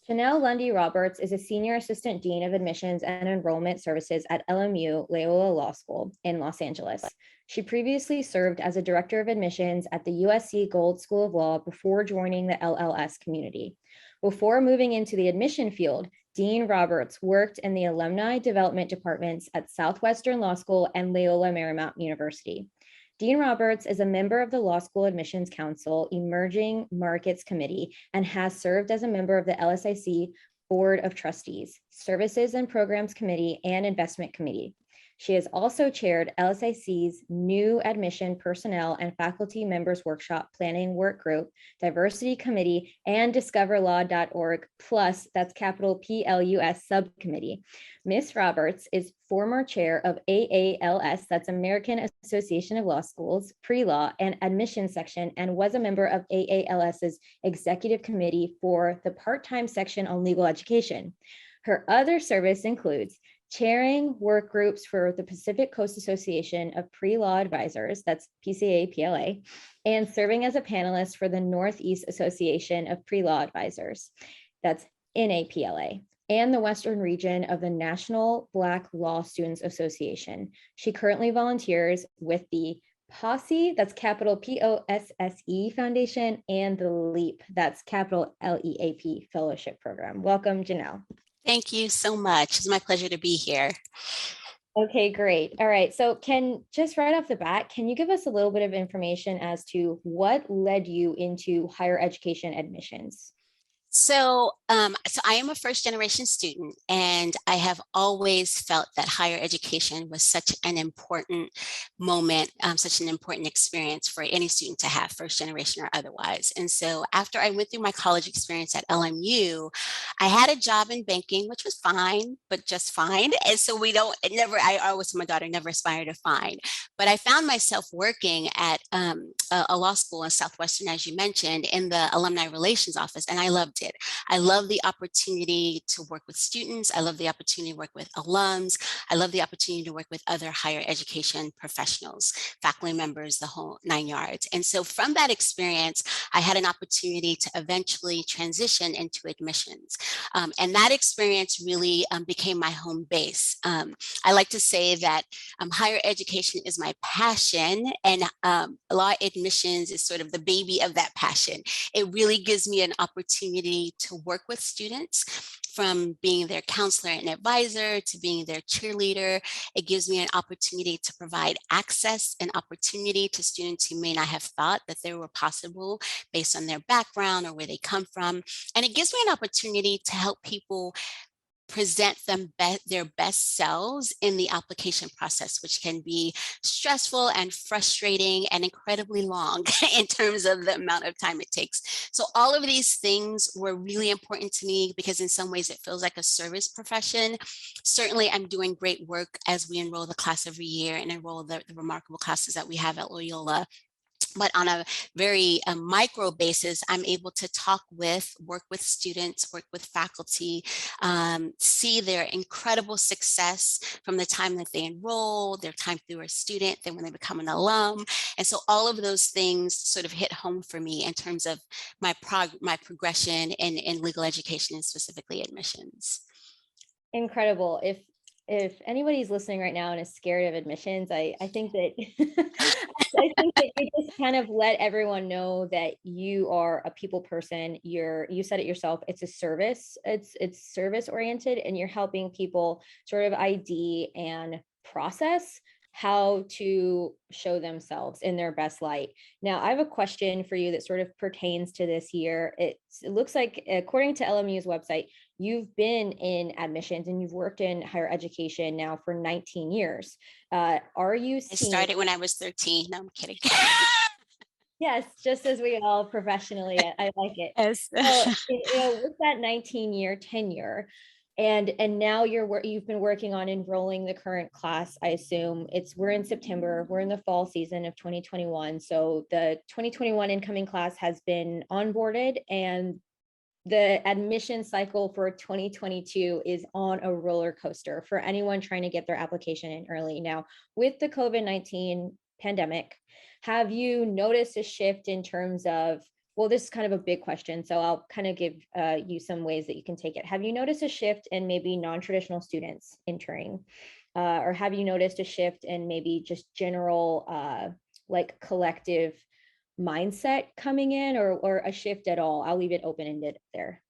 Janelle Lundy Roberts is a Senior Assistant Dean of Admissions and Enrollment Services at LMU Loyola Law School in Los Angeles. She previously served as a Director of Admissions at the USC Gold School of Law before joining the LLS community. Before moving into the admission field, Dean Roberts worked in the Alumni Development Departments at Southwestern Law School and Loyola Marymount University. Dean Roberts is a member of the Law School Admissions Council Emerging Markets Committee and has served as a member of the LSIC Board of Trustees, Services and Programs Committee, and Investment Committee. She has also chaired LSIC's New Admission Personnel and Faculty Members Workshop Planning Work Group, Diversity Committee, and DiscoverLaw.org, plus that's capital PLUS Subcommittee. Ms. Roberts is former chair of AALS, that's American Association of Law Schools, Pre-Law and Admissions Section, and was a member of AALS's Executive Committee for the part-time section on legal education. Her other service includes chairing work groups for the Pacific Coast Association of Pre-Law Advisors, that's PCA-PLA, and serving as a panelist for the Northeast Association of Pre-Law Advisors, that's NAPLA, and the Western region of the National Black Law Students Association. She currently volunteers with the POSSE, that's capital POSSE Foundation, and the LEAP, that's capital LEAP Fellowship Program. Welcome, Janelle. Thank you so much. It's my pleasure to be here. Okay, great. All right. So just right off the bat, can you give us a little bit of information as to what led you into higher education admissions? So I am a first-generation student, and I have always felt that higher education was such an important moment, such an important experience for any student to have, first generation or otherwise. And so after I went through my college experience at LMU, I had a job in banking, which was fine, but just fine. And so I always told my daughter, never aspire to fine. But I found myself working at a law school in Southwestern, as you mentioned, in the Alumni Relations Office, and I loved it. I love the opportunity to work with students. I love the opportunity to work with alums. I love the opportunity to work with other higher education professionals, faculty members, the whole 9 yards. And so from that experience, I had an opportunity to eventually transition into admissions. And that experience really became my home base. I like to say that higher education is my passion, and law admissions is sort of the baby of that passion. It really gives me an opportunity to work with students, from being their counselor and advisor to being their cheerleader. It gives me an opportunity to provide access and opportunity to students who may not have thought that they were possible based on their background or where they come from. And it gives me an opportunity to help people present them their best selves in the application process, which can be stressful and frustrating and incredibly long in terms of the amount of time it takes. So all of these things were really important to me because in some ways it feels like a service profession. Certainly I'm doing great work as we enroll the class every year and enroll the remarkable classes that we have at Loyola. But on a very micro basis, I'm able to work with students, work with faculty, see their incredible success from the time that they enroll, their time through a student, then when they become an alum. And so all of those things sort of hit home for me in terms of my progression in legal education and specifically admissions. Incredible. If anybody's listening right now and is scared of admissions, I think that I think that you just kind of let everyone know that you are a people person. You said it yourself. It's a service. It's service oriented, and you're helping people sort of ID and process how to show themselves in their best light. Now, I have a question for you that sort of pertains to this year. It looks like, according to LMU's website, you've been in admissions and you've worked in higher education now for 19 years. Are you seeing— I started when I was 13. No, I'm kidding. Yes, just as we all professionally, I like it. Yes. So, with that 19-year tenure, and now you've been working on enrolling the current class. I assume we're in September, we're in the fall season of 2021. So the 2021 incoming class has been onboarded and the admission cycle for 2022 is on a roller coaster for anyone trying to get their application in early. Now, with the COVID-19 pandemic, have you noticed a shift in terms of, well, this is kind of a big question, so I'll kind of give you some ways that you can take it. Have you noticed a shift in maybe non-traditional students entering? Or have you noticed a shift in maybe just general like collective mindset coming in, or a shift at all? I'll leave it open-ended there.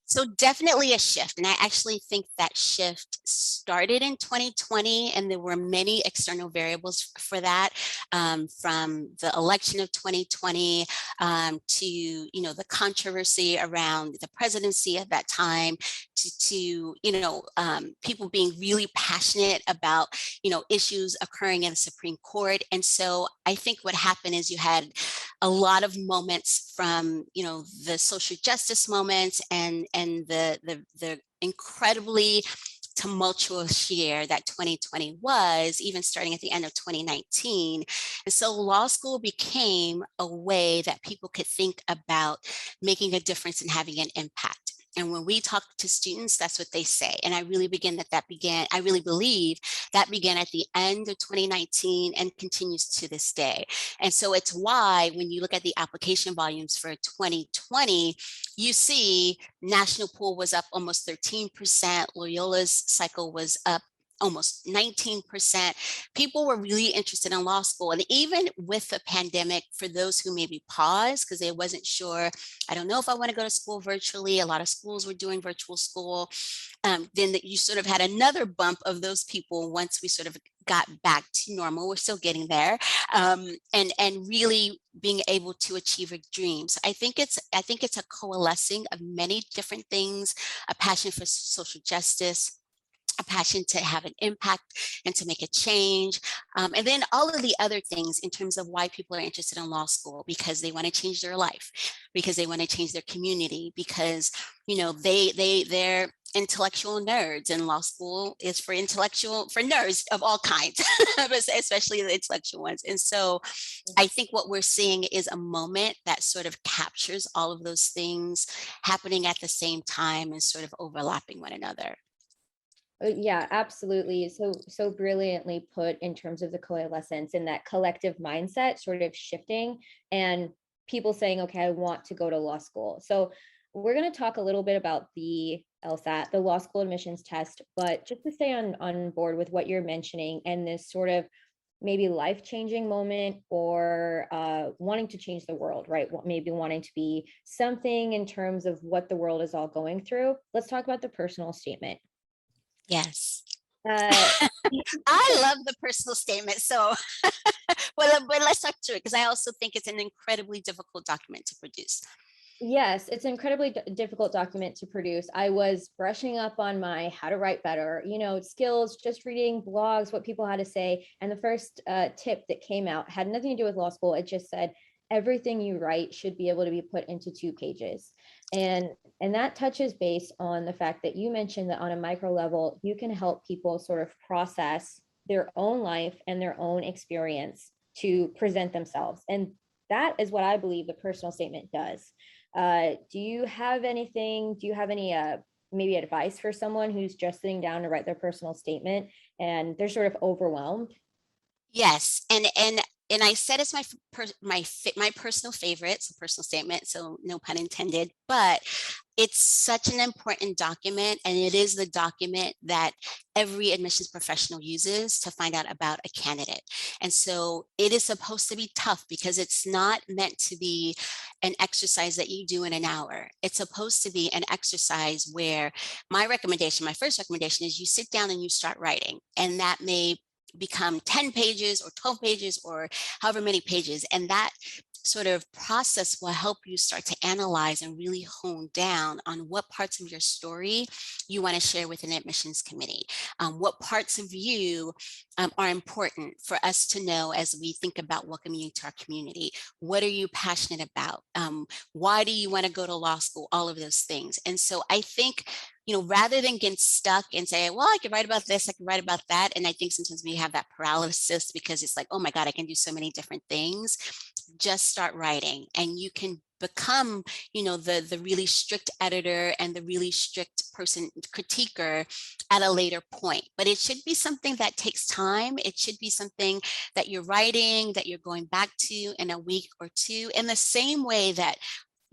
So definitely a shift. And I actually think that shift started in 2020, and there were many external variables for that, from the election of 2020 to, the controversy around the presidency at that time, to people being really passionate about, issues occurring in the Supreme Court. And so I think what happened is you had a lot of moments from, the social justice moments and the incredibly tumultuous year that 2020 was, even starting at the end of 2019. And so law school became a way that people could think about making a difference and having an impact. And when we talk to students, that's what they say. And I really I really believe that began at the end of 2019 and continues to this day. And so it's why when you look at the application volumes for 2020, you see national pool was up almost 13%. Loyola's cycle was up almost 19%. People were really interested in law school. And even with the pandemic, for those who maybe paused because they wasn't sure, I don't know if I want to go to school virtually. A lot of schools were doing virtual school. Then you sort of had another bump of those people once we sort of got back to normal. We're still getting there, and really being able to achieve a dream. So I think it's a coalescing of many different things: a passion for social justice, a passion to have an impact and to make a change. And then all of the other things in terms of why people are interested in law school: because they want to change their life, because they want to change their community, because, they're intellectual nerds, and law school is for nerds of all kinds, but especially the intellectual ones. And so I think what we're seeing is a moment that sort of captures all of those things happening at the same time and sort of overlapping one another. Yeah, absolutely. So brilliantly put in terms of the coalescence and that collective mindset sort of shifting, and people saying, okay, I want to go to law school. So we're going to talk a little bit about the LSAT, the law school admissions test, but just to stay on board with what you're mentioning and this sort of maybe life-changing moment, or wanting to change the world, right? Maybe wanting to be something in terms of what the world is all going through. Let's talk about the personal statement. Yes. Uh, I love the personal statement. So, but let's talk through it, because I also think it's an incredibly difficult document to produce. Yes, it's an incredibly difficult document to produce. I was brushing up on my how to write better, skills, just reading blogs, what people had to say. And the first tip that came out had nothing to do with law school. It just said, everything you write should be able to be put into 2 pages. And that touches base on the fact that you mentioned that on a micro level, you can help people sort of process their own life and their own experience to present themselves. And that is what I believe the personal statement does. Do you have any maybe advice for someone who's just sitting down to write their personal statement and they're sort of overwhelmed? Yes, and I said it's my personal favorite, it's a personal statement, so no pun intended. But it's such an important document, and it is the document that every admissions professional uses to find out about a candidate. And so it is supposed to be tough, because it's not meant to be an exercise that you do in an hour. It's supposed to be an exercise where my first recommendation is you sit down and you start writing, and that may become 10 pages or 12 pages or however many pages. And that sort of process will help you start to analyze and really hone down on what parts of your story you want to share with an admissions committee. What parts of you are important for us to know as we think about welcoming you to our community. What are you passionate about? Why do you want to go to law school? All of those things. And so I think, rather than getting stuck and say, well, I could write about this, I could write about that. And I think sometimes we have that paralysis, because it's like, oh my God, I can do so many different things. Just start writing, and you can become, the really strict editor and the really strict person critiquer at a later point. But it should be something that takes time. It should be something that you're writing, that you're going back to in a week or two, in the same way that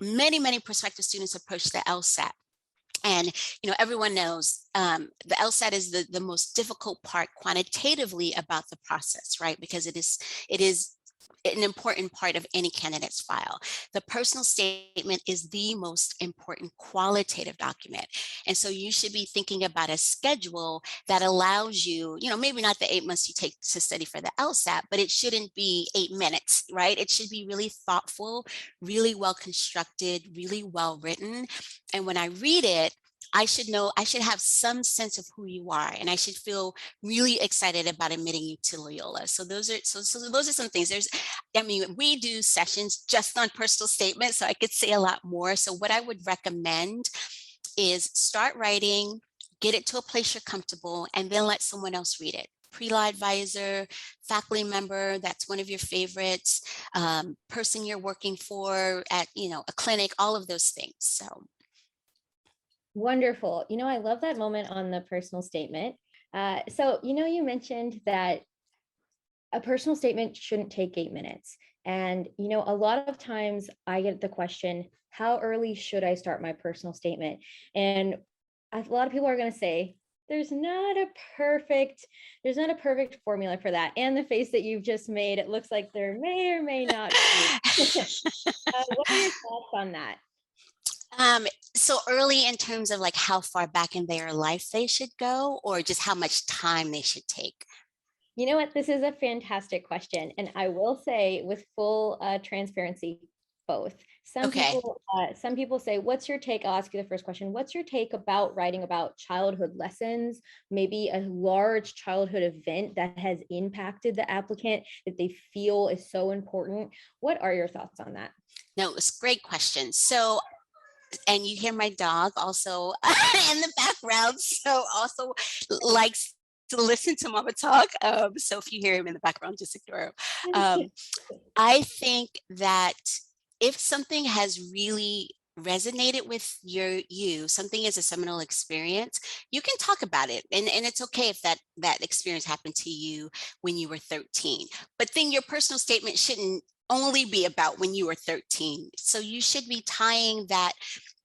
many prospective students approach the LSAT. And everyone knows the LSAT is the most difficult part quantitatively about the process, right? Because it is an important part of any candidate's file. The personal statement is the most important qualitative document. And so you should be thinking about a schedule that allows you, maybe not the 8 months you take to study for the LSAT, but it shouldn't be 8 minutes, right? It should be really thoughtful, really well constructed, really well written. And when I read it, I should have some sense of who you are, and I should feel really excited about admitting you to Loyola. So those are some things. We do sessions just on personal statements, so I could say a lot more. So what I would recommend is start writing, get it to a place you're comfortable, and then let someone else read it. Pre-law advisor, faculty member, that's one of your favorites, person you're working for at, a clinic, all of those things. So. Wonderful. I love that moment on the personal statement. So, you mentioned that a personal statement shouldn't take 8 minutes. And, a lot of times I get the question, how early should I start my personal statement? And a lot of people are going to say, there's not a perfect formula for that. And the face that you've just made, it looks like there may or may not be. What are your thoughts on that? So early in terms of like how far back in their life they should go, or just how much time they should take? You know what? This is a fantastic question. And I will say with full transparency, both. Okay. Some people say, what's your take? I'll ask you the first question. What's your take about writing about childhood lessons, maybe a large childhood event that has impacted the applicant that they feel is so important? What are your thoughts on that? No, it's a great question. So, and you hear my dog also in the background, so also likes to listen to Mama talk. So if you hear him in the background, just ignore him. I think that if something has really resonated with something is a seminal experience, you can talk about it. And it's okay if that experience happened to you when you were 13. But then your personal statement shouldn't only be about when you were 13. So you should be tying that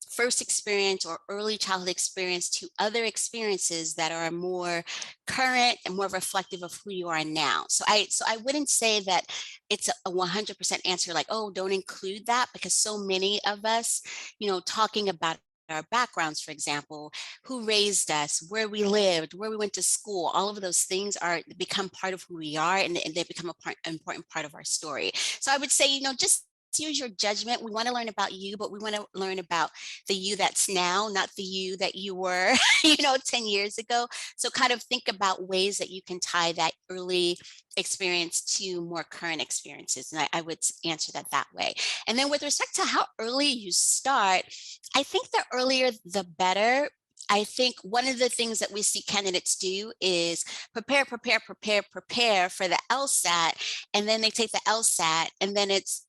first experience or early childhood experience to other experiences that are more current and more reflective of who you are now. So I wouldn't say that it's a 100% answer like, oh, don't include that, because so many of us, talking about our backgrounds, for example, who raised us, where we lived, where we went to school, all of those things become part of who we are, and they become an important part of our story. So I would say, just use your judgment. We want to learn about you, but we want to learn about the you that's now, not the you that you were, 10 years ago. So kind of think about ways that you can tie that early experience to more current experiences. And I would answer that way. And then with respect to how early you start, I think the earlier the better. I think one of the things that we see candidates do is prepare for the LSAT, and then they take the LSAT, and then it's,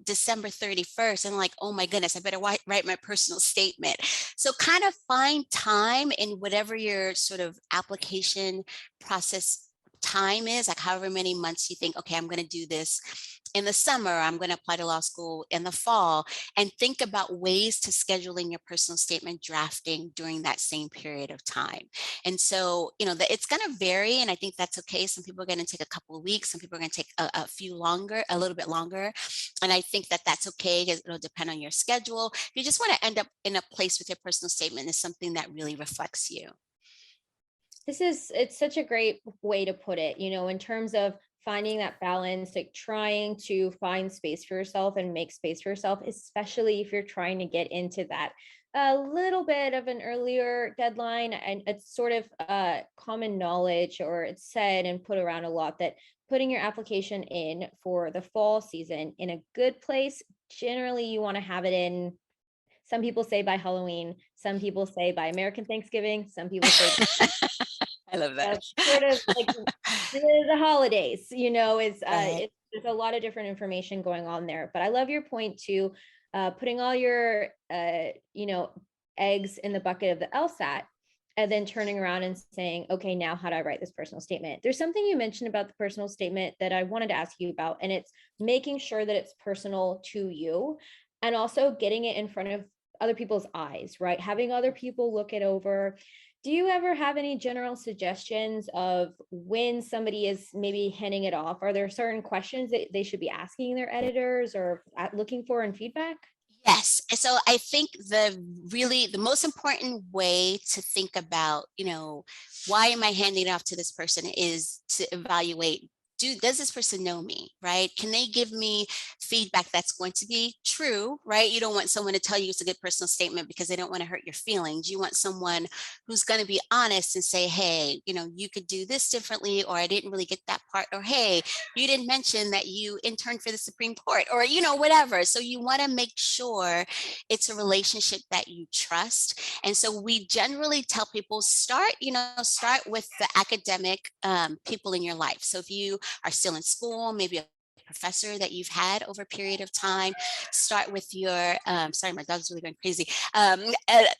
December 31st, and like, oh my goodness, I better write my personal statement. So kind of find time in whatever your sort of application process time is, like however many months you think, okay, I'm going to do this in the summer, I'm going to apply to law school in the fall, and think about ways to schedule in your personal statement drafting during that same period of time. And so, it's going to vary, and I think that's okay. Some people are going to take a couple of weeks, some people are going to take a little bit longer. And I think that that's okay, because it'll depend on your schedule. If you just want to end up in a place with your personal statement is something that really reflects you. It's such a great way to put it, in terms of finding that balance, like trying to find space for yourself and make space for yourself, especially if you're trying to get into that a little bit of an earlier deadline. And it's sort of common knowledge, or it's said and put around a lot, that putting your application in for the fall season in a good place, generally you want to have it in. Some people say by Halloween, some people say by American Thanksgiving, some people say I love that. sort of like the holidays, there's a lot of different information going on there. But I love your point too, putting all your, eggs in the bucket of the LSAT, and then turning around and saying, okay, now how do I write this personal statement? There's something you mentioned about the personal statement that I wanted to ask you about, and it's making sure that it's personal to you and also getting it in front of other people's eyes, right? Having other people look it over. Do you ever have any general suggestions of when somebody is maybe handing it off? Are there certain questions that they should be asking their editors or looking for in feedback? Yes. And so I think the most important way to think about, why am I handing it off to this person is to evaluate, does this person know me, right? Can they give me feedback that's going to be true, right? You don't want someone to tell you it's a good personal statement because they don't want to hurt your feelings. You want someone who's going to be honest and say, hey, you could do this differently, or I didn't really get that part, or hey, you didn't mention that you interned for the Supreme Court, or whatever. So you want to make sure it's a relationship that you trust. And so we generally tell people start with the academic people in your life. So if you are still in school, maybe a professor that you've had over a period of time, start with your sorry, my dog's really going crazy.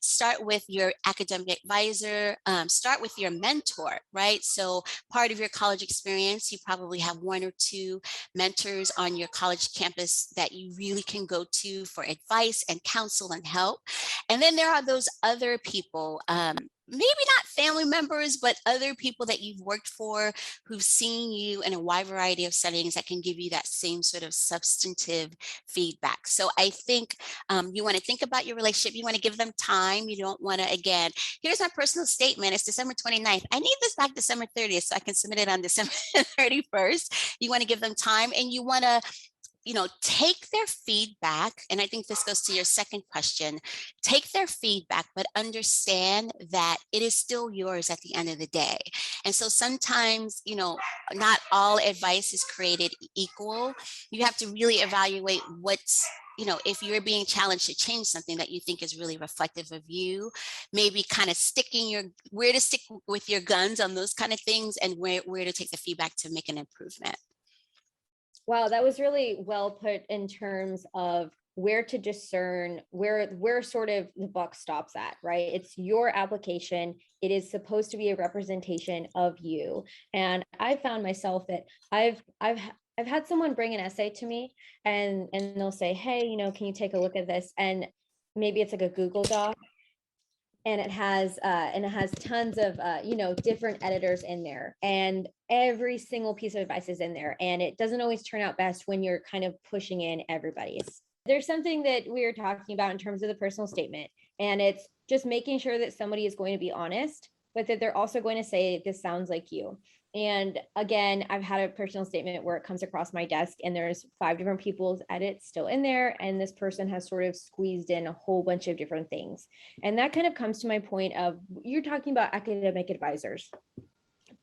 Start with your academic advisor, start with your mentor, right? So part of your college experience, you probably have one or two mentors on your college campus that you really can go to for advice and counsel and help. And then there are those other people, maybe not family members, but other people that you've worked for who've seen you in a wide variety of settings that can give you that same sort of substantive feedback. So I think you want to think about your relationship. You want to give them time. You don't want to, again, here's my personal statement. It's December 29th. I need this back December 30th so I can submit it on December 31st. You want to give them time, and you want to take their feedback. And I think this goes to your second question, take their feedback, but understand that it is still yours at the end of the day. And so sometimes, not all advice is created equal. You have to really evaluate what's, if you're being challenged to change something that you think is really reflective of you, maybe kind of where to stick with your guns on those kind of things, and where to take the feedback to make an improvement. Wow, that was really well put in terms of where to discern where sort of the buck stops at, right? It's your application. It is supposed to be a representation of you. And I found myself that I've had someone bring an essay to me, and they'll say, hey, can you take a look at this? And maybe it's like a Google Doc, and it has tons of different editors in there, and every single piece of advice is in there, and it doesn't always turn out best when you're kind of pushing in everybody's. There's something that we were talking about in terms of the personal statement, and it's just making sure that somebody is going to be honest, but that they're also going to say, this sounds like you. And again, I've had a personal statement where it comes across my desk and there's 5 different people's edits still in there. And this person has sort of squeezed in a whole bunch of different things. And that kind of comes to my point of, you're talking about academic advisors. Do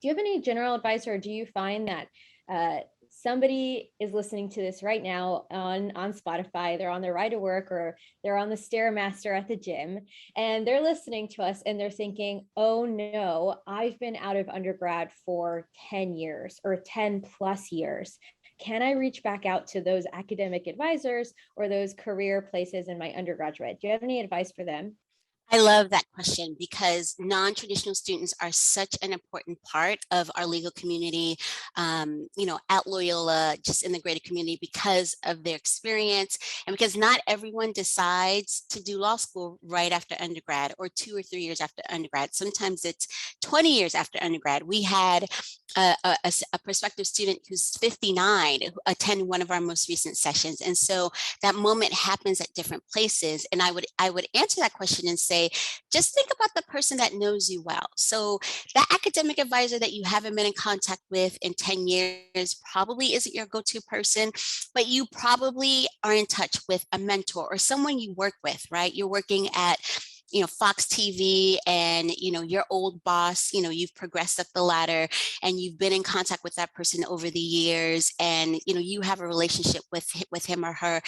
you have any general advice, or do you find that somebody is listening to this right now on Spotify, they're on their ride to work, or they're on the Stairmaster at the gym, and they're listening to us and they're thinking, oh no, I've been out of undergrad for 10 years or 10 plus years. Can I reach back out to those academic advisors or those career places in my undergraduate? Do you have any advice for them? I love that question, because non-traditional students are such an important part of our legal community, at Loyola, just in the greater community, because of their experience, and because not everyone decides to do law school right after undergrad or 2 or 3 years after undergrad. Sometimes it's 20 years after undergrad. We had a prospective student who's 59 who attended one of our most recent sessions. And so that moment happens at different places. And I would answer that question and say, just think about the person that knows you well. So that academic advisor that you haven't been in contact with in 10 years probably isn't your go-to person, but you probably are in touch with a mentor or someone you work with, right? You're working at Fox TV and, your old boss, you've progressed up the ladder and you've been in contact with that person over the years, and, you have a relationship with him or her.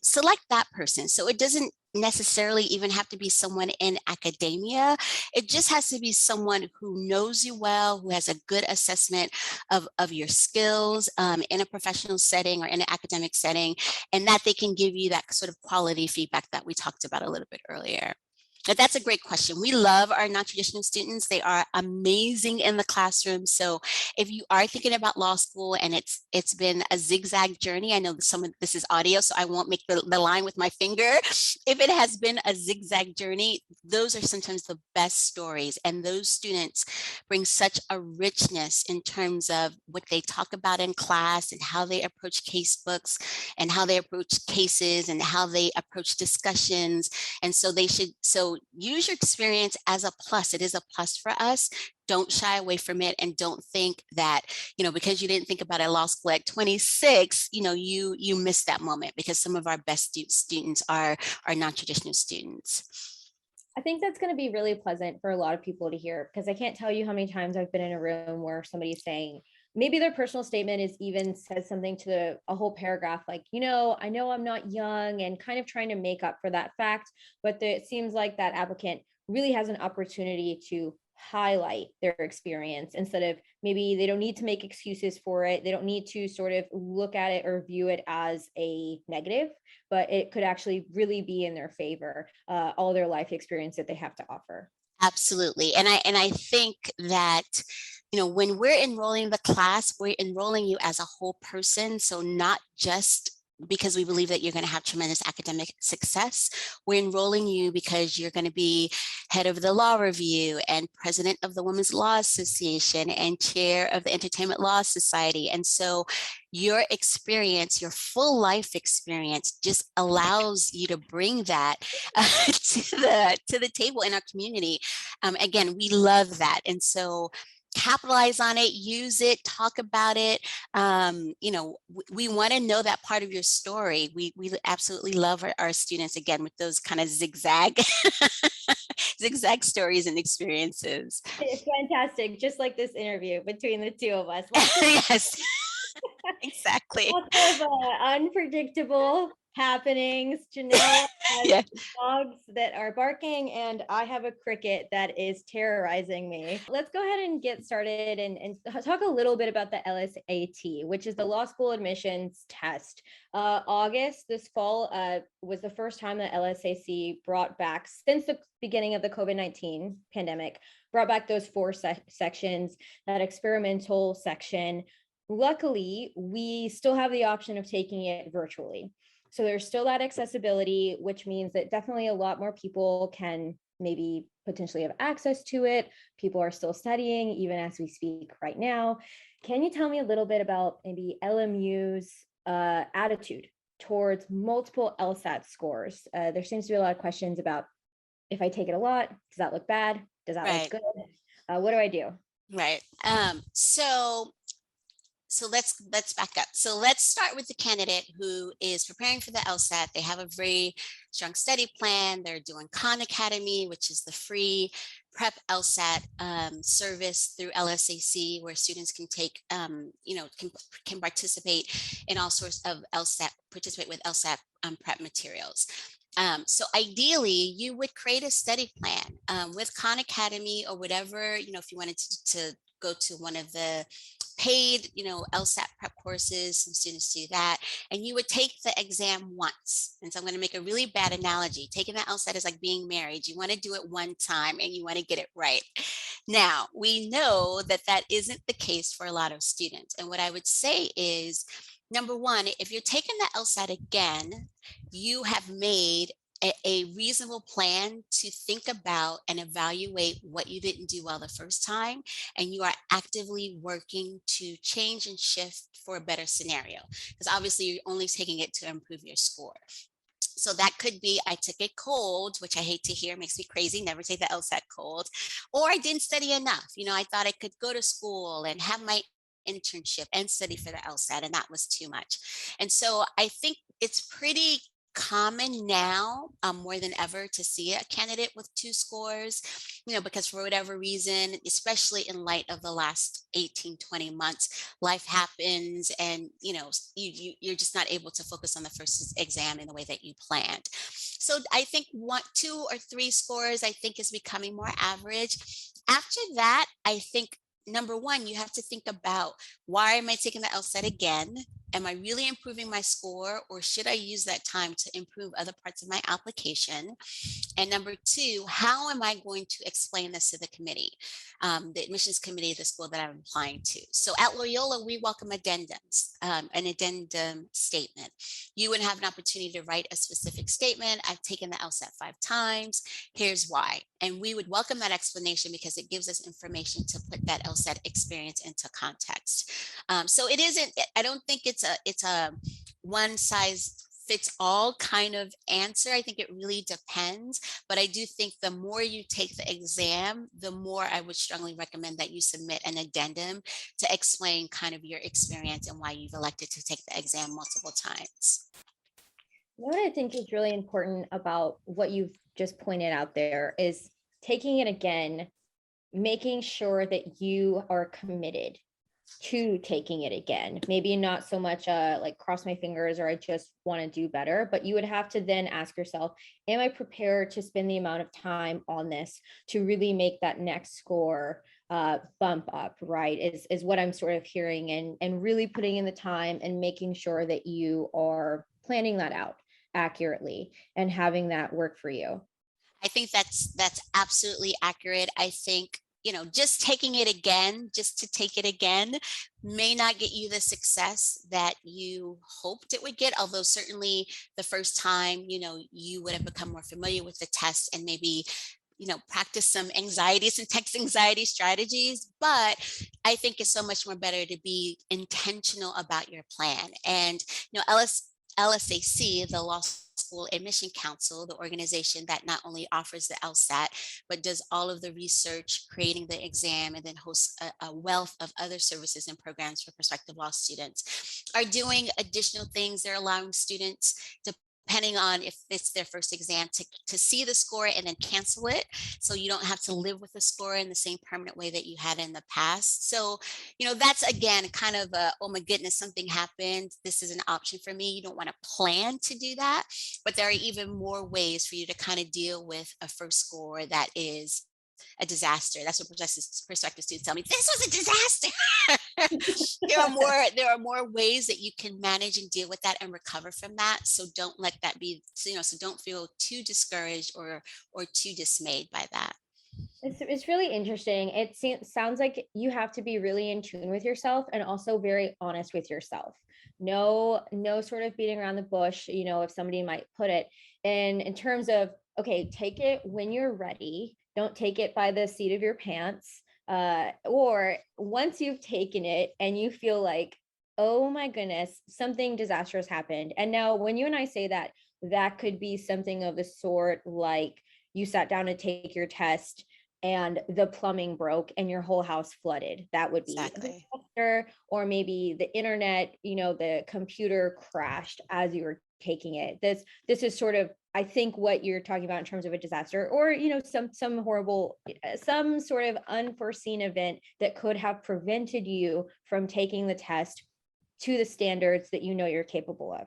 Select that person. So it doesn't necessarily even have to be someone in academia. It just has to be someone who knows you well, who has a good assessment of your skills in a professional setting or in an academic setting, and that they can give you that sort of quality feedback that we talked about a little bit earlier. But that's a great question. We love our non-traditional students. They are amazing in the classroom. So if you are thinking about law school and it's been a zigzag journey, I know that some of this is audio, so I won't make the line with my finger. If it has been a zigzag journey, those are sometimes the best stories. And those students bring such a richness in terms of what they talk about in class and how they approach case books and how they approach cases and how they approach discussions. And so use your experience as a plus. It is a plus for us. Don't shy away from it, and don't think that, because you didn't think about a law school at 26, you missed that moment, because some of our best students are non-traditional students. I think that's going to be really pleasant for a lot of people to hear, because I can't tell you how many times I've been in a room where somebody's saying, maybe their personal statement is even says something to a whole paragraph like, I know I'm not young, and kind of trying to make up for that fact. But it seems like that applicant really has an opportunity to highlight their experience, instead of, maybe they don't need to make excuses for it. They don't need to sort of look at it or view it as a negative, but it could actually really be in their favor, all their life experience that they have to offer. Absolutely. And I think that, when we're enrolling the class, we're enrolling you as a whole person. So not just because we believe that you're going to have tremendous academic success. We're enrolling you because you're going to be head of the law review and president of the Women's Law Association and chair of the Entertainment Law Society. And so your experience, your full life experience, just allows you to bring that to the table in our community. Again, we love that. And so capitalize on it, use it, talk about it. We want to know that part of your story. We absolutely love our students, again, with those kind of zigzag stories and experiences. It's fantastic, just like this interview between the two of us. Yes, exactly. Lots of unpredictable happenings. Janelle has Yeah. dogs that are barking, and I have a cricket that is terrorizing me. Let's go ahead and get started and talk a little bit about the LSAT, which is the law school admissions test. August this fall was the first time that LSAC brought back, since the beginning of the COVID-19 pandemic, brought back those four sections, that experimental section. Luckily, we still have the option of taking it virtually. So there's still that accessibility, which means that definitely a lot more people can maybe potentially have access to it. People are still studying, even as we speak right now. Can you tell me a little bit about maybe LMU's attitude towards multiple LSAT scores? There seems to be a lot of questions about, if I take it a lot, does that look bad? Does that look good? What do I do? Right. So let's back up. So let's start with the candidate who is preparing for the LSAT. They have a very strong study plan. They're doing Khan Academy, which is the free prep LSAT service through LSAC, where students can take, can participate in all sorts of participate with LSAT prep materials. So ideally, you would create a study plan with Khan Academy or whatever, if you wanted to go to one of the paid, LSAT prep courses, some students do that, and you would take the exam once. And so I'm going to make a really bad analogy. Taking the LSAT is like being married. You want to do it one time and you want to get it right. Now, we know that that isn't the case for a lot of students. And what I would say is, number one, if you're taking the LSAT again, you have made a reasonable plan to think about and evaluate what you didn't do well the first time, and you are actively working to change and shift for a better scenario, because obviously you're only taking it to improve your score. So that could be, I took it cold, which I hate to hear, makes me crazy, never take the LSAT cold, or I didn't study enough. I thought I could go to school and have my internship and study for the LSAT, and that was too much. And so I think it's pretty common now, more than ever, to see a candidate with 2 scores, because for whatever reason, especially in light of the last 18, 20 months, life happens and, you're just not able to focus on the first exam in the way that you planned. So I think 2 or 3 scores, I think, is becoming more average. After that, I think, number one, you have to think about, why am I taking the LSAT again? Am I really improving my score, or should I use that time to improve other parts of my application? And number two, how am I going to explain this to the committee, the admissions committee of the school that I'm applying to? So at Loyola, we welcome addendums, an addendum statement. You would have an opportunity to write a specific statement. I've taken the LSAT 5 times. Here's why. And we would welcome that explanation because it gives us information to put that LSAT experience into context. So it isn't, I don't think it's a one size fits all kind of answer. I think it really depends, but I do think the more you take the exam, the more I would strongly recommend that you submit an addendum to explain kind of your experience and why you've elected to take the exam multiple times. What I think is really important about what you've just pointed out there is taking it again, making sure that you are committed to taking it again. Maybe not so much like cross my fingers or I just want to do better, but you would have to then ask yourself, am I prepared to spend the amount of time on this to really make that next score bump up, right? Is what I'm sort of hearing, and really putting in the time and making sure that you are planning that out accurately and having that work for you. I think that's absolutely accurate. I think, just taking it again, just to take it again, may not get you the success that you hoped it would get. Although certainly the first time, you would have become more familiar with the test and maybe, practice some text anxiety strategies. But I think it's so much more better to be intentional about your plan. And, LSAC, the Law School Admission Council, the organization that not only offers the LSAT, but does all of the research, creating the exam, and then hosts a wealth of other services and programs for prospective law students, are doing additional things. They're allowing students, depending on if it's their first exam, to see the score and then cancel it. So you don't have to live with the score in the same permanent way that you had in the past. So, that's again, kind of oh my goodness, something happened. This is an option for me. You don't want to plan to do that, but there are even more ways for you to kind of deal with a first score that is a disaster. That's what prospective students tell me. This was a disaster. There are more ways that you can manage and deal with that and recover from that. So don't let that be, so don't feel too discouraged or too dismayed by that. It's really interesting. It sounds like you have to be really in tune with yourself and also very honest with yourself. No sort of beating around the bush, if somebody might put it. And in terms of, okay, take it when you're ready. Don't take it by the seat of your pants. Or once you've taken it and you feel like, oh my goodness, something disastrous happened. And now when you and I say that, that could be something of the sort like you sat down to take your test and the plumbing broke and your whole house flooded. That would be Exactly. a disaster. Or maybe the internet, the computer crashed as you were taking it. This is sort of, I think, what you're talking about in terms of a disaster, or some horrible, some sort of unforeseen event that could have prevented you from taking the test to the standards that you're capable of.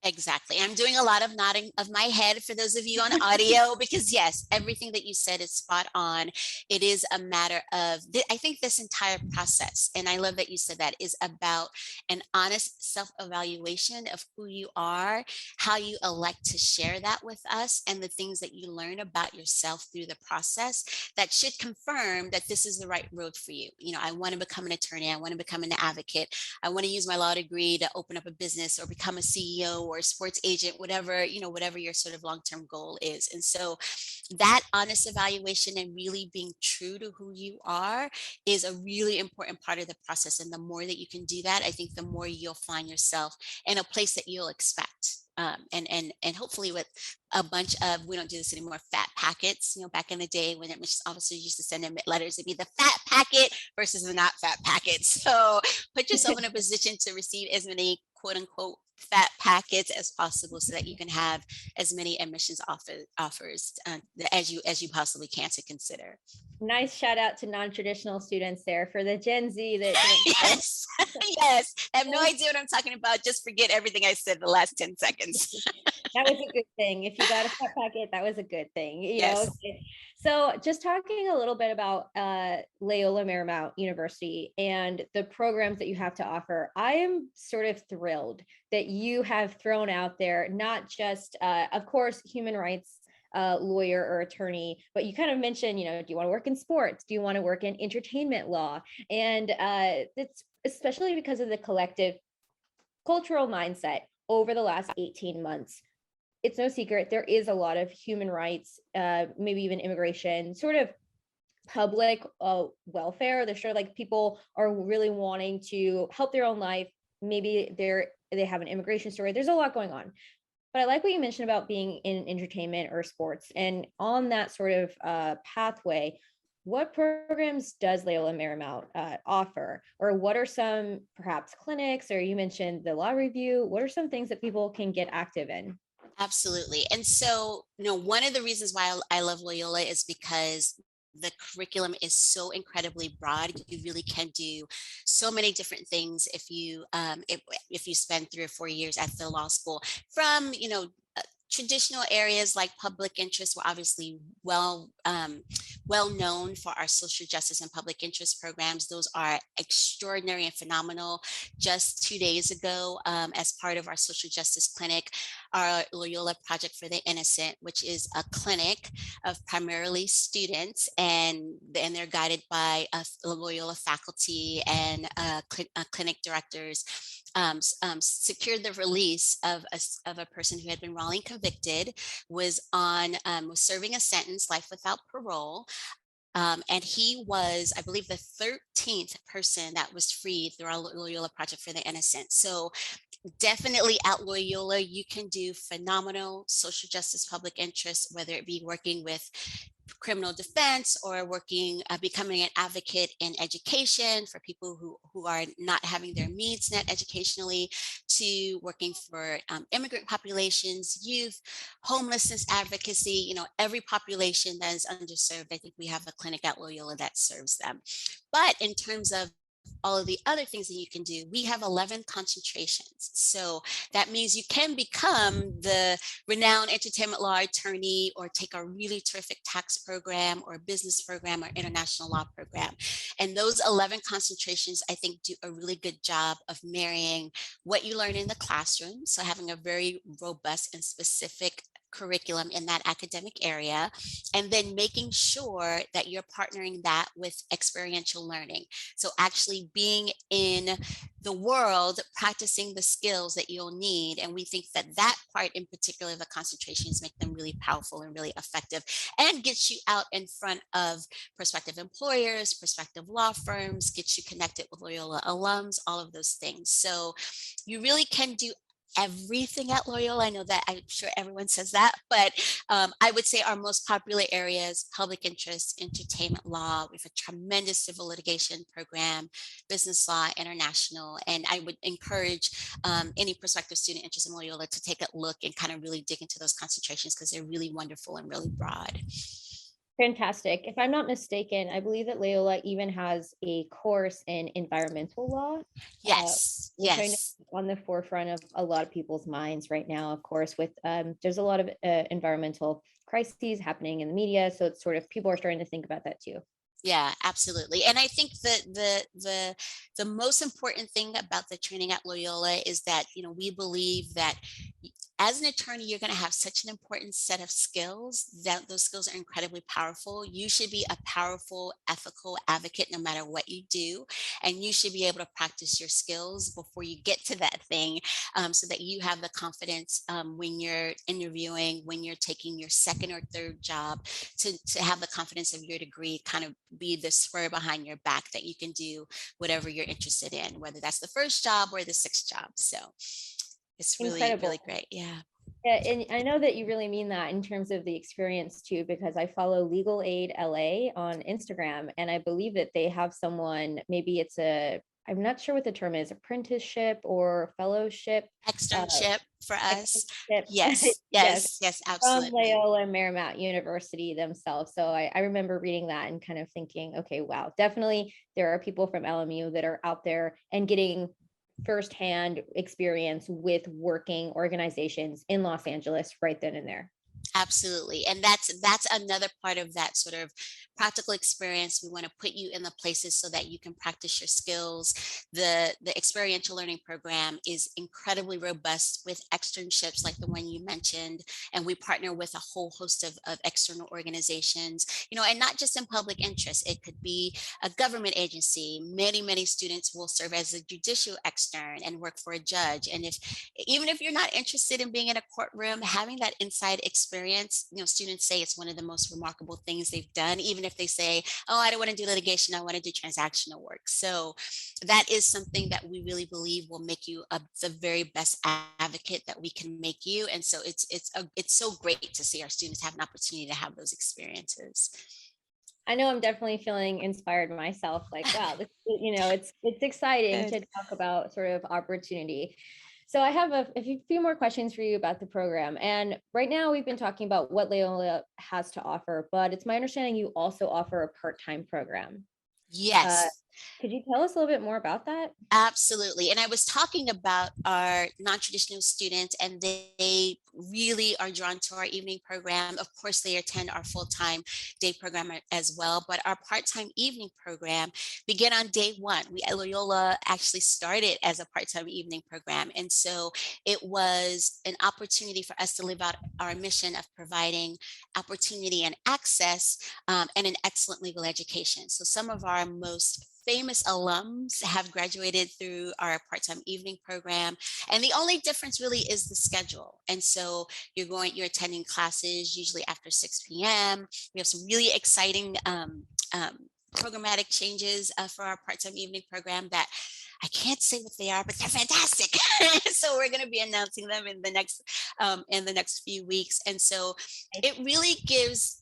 Exactly. I'm doing a lot of nodding of my head for those of you on audio, because yes, everything that you said is spot on. It is a matter of, I think this entire process, and I love that you said that, is about an honest self-evaluation of who you are, how you elect to share that with us, and the things that you learn about yourself through the process that should confirm that this is the right road for you. I want to become an attorney. I want to become an advocate. I want to use my law degree to open up a business or become a CEO or a sports agent, whatever your sort of long-term goal is. And so that honest evaluation and really being true to who you are is a really important part of the process. And the more that you can do that, I think the more you'll find yourself in a place that you'll expect. And hopefully with a bunch of, we don't do this anymore, fat packets. Back in the day when admissions officers used to send in letters, it'd be the fat packet versus the not fat packet. So put yourself in a position to receive as many quote unquote fat packets as possible so that you can have as many admissions offers as you possibly can to consider. Nice shout out to non-traditional students there for the Gen Z that don't know. Yes, yes. I have no idea what I'm talking about. Just forget everything I said the last 10 seconds. That was a good thing. If you got a fat packet, that was a good thing, you know. Yes. So just talking a little bit about Loyola Marymount University and the programs that you have to offer, I am sort of thrilled that you have thrown out there not just, of course, human rights lawyer or attorney, but you kind of mentioned, you know, do you want to work in sports? Do you want to work in entertainment law? And it's especially because of the collective cultural mindset over the last 18 months. It's no secret there is a lot of human rights, maybe even immigration, sort of public welfare. They're sure like people are really wanting to help their own life. Maybe they have an immigration story. There's a lot going on. But I like what you mentioned about being in entertainment or sports. And on that sort of pathway, what programs does Loyola Marymount offer? Or what are some perhaps clinics, or you mentioned the law review, what are some things that people can get active in? Absolutely. And so, one of the reasons why I love Loyola is because the curriculum is so incredibly broad. You really can do so many different things if you spend 3 or 4 years at the law school. From traditional areas like public interest, we're obviously well known for our social justice and public interest programs. Those are extraordinary and phenomenal. Just 2 days ago, as part of our social justice clinic, our Loyola Project for the Innocent, which is a clinic of primarily students, and they're guided by Loyola faculty and clinic directors, secured the release of a person who had been wrongly convicted, was serving a sentence, life without parole. And he was, I believe, the 13th person that was freed through our Loyola Project for the Innocent. So definitely at Loyola, you can do phenomenal social justice public interest, whether it be working with criminal defense or becoming an advocate in education for people who are not having their needs met educationally, to working for immigrant populations, youth, homelessness advocacy, every population that is underserved. I think we have a clinic at Loyola that serves them. But in terms of all of the other things that you can do, we have 11 concentrations. So that means you can become the renowned entertainment law attorney, or take a really terrific tax program or business program or international law program. And those 11 concentrations, I think, do a really good job of marrying what you learn in the classroom. So having a very robust and specific curriculum in that academic area, and then making sure that you're partnering that with experiential learning. So actually being in the world, practicing the skills that you'll need. And we think that part in particular, the concentrations, make them really powerful and really effective, and gets you out in front of prospective employers, prospective law firms, gets you connected with Loyola alums, all of those things. So you really can do everything at Loyola. I know that, I'm sure everyone says that, but I would say our most popular areas: public interest, entertainment law. We have a tremendous civil litigation program, business law, international. And I would encourage any prospective student interested in Loyola to take a look and kind of really dig into those concentrations, because they're really wonderful and really broad. Fantastic. If I'm not mistaken, I believe that Loyola even has a course in environmental law. Yes, Which I know yes. is on the forefront of a lot of people's minds right now, of course, with there's a lot of environmental crises happening in the media. So it's sort of, people are starting to think about that too. Yeah, absolutely. And I think that the most important thing about the training at Loyola is that, we believe that as an attorney, you're going to have such an important set of skills, that those skills are incredibly powerful. You should be a powerful, ethical advocate no matter what you do. And you should be able to practice your skills before you get to that thing, so that you have the confidence when you're interviewing, when you're taking your second or third job, to have the confidence of your degree kind of be the spur behind your back, that you can do whatever you're interested in, whether that's the first job or the sixth job. So it's really, Incredible. really great. Yeah. Yeah, and I know that you really mean that in terms of the experience too, because I follow Legal Aid LA on Instagram, and I believe that they have someone, maybe it's a I'm not sure what the term is, apprenticeship or fellowship. uh, Externship for us. Externship. Yes, Yes, yes, yes, from absolutely. Loyola Marymount University themselves. So I remember reading that and kind of thinking, okay, wow, definitely there are people from LMU that are out there and getting firsthand experience with working organizations in Los Angeles right then and there. Absolutely. And that's another part of that sort of practical experience. We want to put you in the places so that you can practice your skills. The experiential learning program is incredibly robust with externships like the one you mentioned. And we partner with a whole host of external organizations, and not just in public interest. It could be a government agency. Many students will serve as a judicial extern and work for a judge. And even if you're not interested in being in a courtroom, having that inside experience, students say it's one of the most remarkable things they've done, even if they say, oh, I don't want to do litigation, I want to do transactional work. So that is something that we really believe will make you the very best advocate that we can make you. And so it's so great to see our students have an opportunity to have those experiences. I know I'm definitely feeling inspired myself. Like, wow, it's exciting Good. to talk about sort of opportunity. So I have a few more questions for you about the program. And right now we've been talking about what Loyola has to offer, but it's my understanding you also offer a part-time program. Uh, Yes. could you tell us a little bit more about that? Absolutely. And I was talking about our non-traditional students, and they really are drawn to our evening program. Of course, they attend our full-time day program as well, but our part-time evening program began on day one. We at Loyola actually started as a part-time evening program. And so it was an opportunity for us to live out our mission of providing opportunity and access, and an excellent legal education. So some of our most famous alums have graduated through our part-time evening program. And the only difference really is the schedule. And so you're attending classes usually after 6 p.m. We have some really exciting programmatic changes for our part-time evening program that I can't say what they are, but they're fantastic. So we're going to be announcing them in the next few weeks. And so it really gives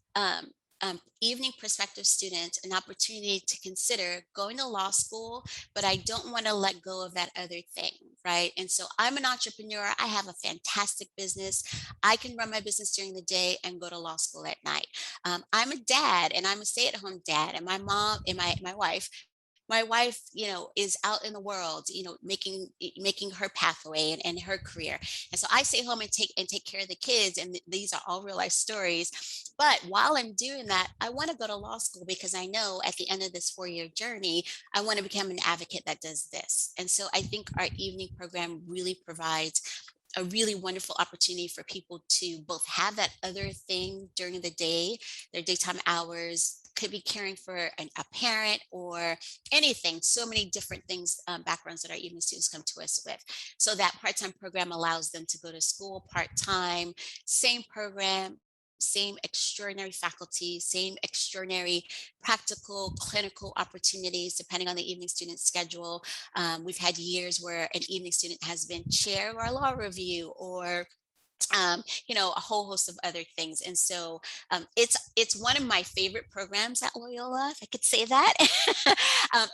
evening prospective students an opportunity to consider going to law school, but I don't want to let go of that other thing, right? And so I'm an entrepreneur. I have a fantastic business. I can run my business during the day and go to law school at night. I'm a dad, and I'm a stay-at-home dad, and my mom and my wife, is out in the world, making her pathway and her career. And so I stay home and take care of the kids. And these are all real life stories. But while I'm doing that, I want to go to law school because I know at the end of this 4-year journey, I want to become an advocate that does this. And so I think our evening program really provides a really wonderful opportunity for people to both have that other thing during the day, their daytime hours, could be caring for a parent or anything, so many different things, backgrounds that our evening students come to us with. So that part-time program allows them to go to school part-time, same program, same extraordinary faculty, same extraordinary practical clinical opportunities depending on the evening student schedule. We've had years where an evening student has been chair of our law review, or a whole host of other things. And so it's one of my favorite programs at Loyola, if I could say that.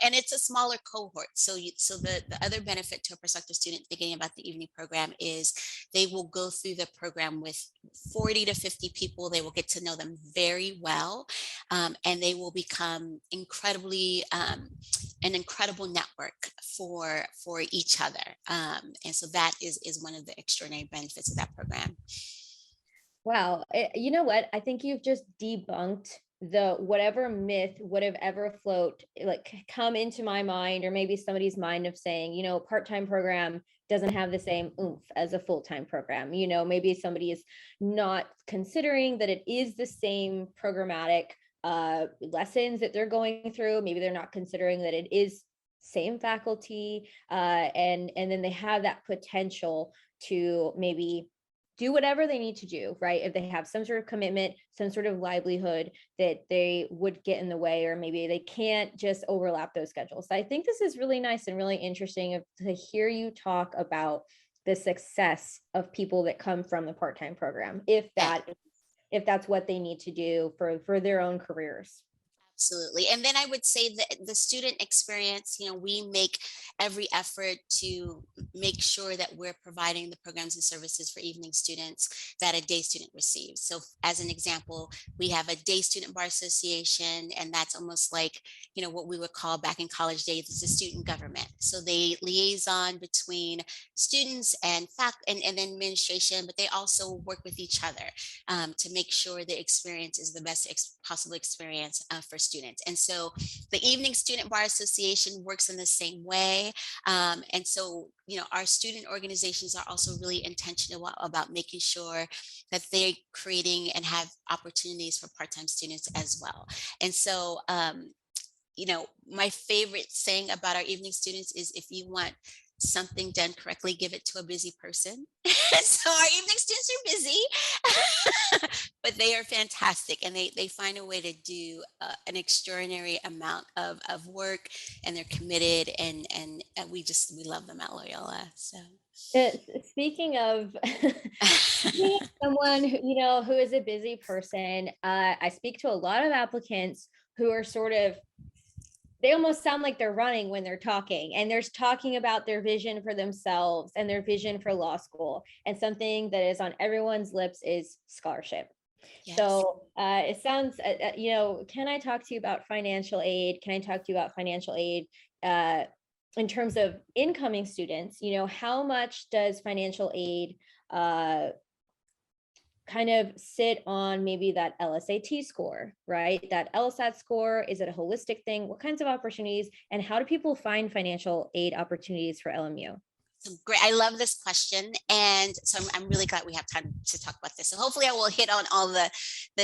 And it's a smaller cohort. So the other benefit to a prospective student thinking about the evening program is they will go through the program with 40 to 50 people. They will get to know them very well, and they will become an incredible network for each other. And so that is one of the extraordinary benefits of that program. Wow. You know what? I think you've just debunked the whatever myth would have ever float, like come into my mind or maybe somebody's mind of saying, part-time program doesn't have the same oomph as a full-time program. Maybe somebody is not considering that it is the same programmatic lessons that they're going through. Maybe they're not considering that it is same faculty, and then they have that potential to maybe do whatever they need to do, right? If they have some sort of commitment, some sort of livelihood that they would get in the way, or maybe they can't just overlap those schedules. So I think this is really nice and really interesting to hear you talk about the success of people that come from the part-time program, if that's what they need to do for their own careers. Absolutely. And then I would say that the student experience, we make every effort to make sure that we're providing the programs and services for evening students that a day student receives. So as an example, we have a day student bar association, and that's almost like, what we would call back in college days is a student government. So they liaison between students and fact and administration, but they also work with each other to make sure the experience is the best possible experience for students. And so the Evening Student Bar Association works in the same way. And so, our student organizations are also really intentional about making sure that they're creating and have opportunities for part-time students as well. And so, my favorite saying about our evening students is, if you want something done correctly, give it to a busy person. So our evening students are busy, but they are fantastic, and they find a way to do an extraordinary amount of work, and they're committed, and we love them at Loyola. So Speaking of being someone who is a busy person, I speak to a lot of applicants who are they almost sound like they're running when they're talking, and they're talking about their vision for themselves and their vision for law school. And something that is on everyone's lips is scholarship. yes. So it sounds, can I talk to you about financial aid? Can I talk to you about financial aid in terms of incoming students? How much does financial aid kind of sit on maybe that LSAT score, right? That LSAT score, is it a holistic thing? What kinds of opportunities, and how do people find financial aid opportunities for LMU? So great. I love this question. And so I'm really glad we have time to talk about this. So hopefully I will hit on all the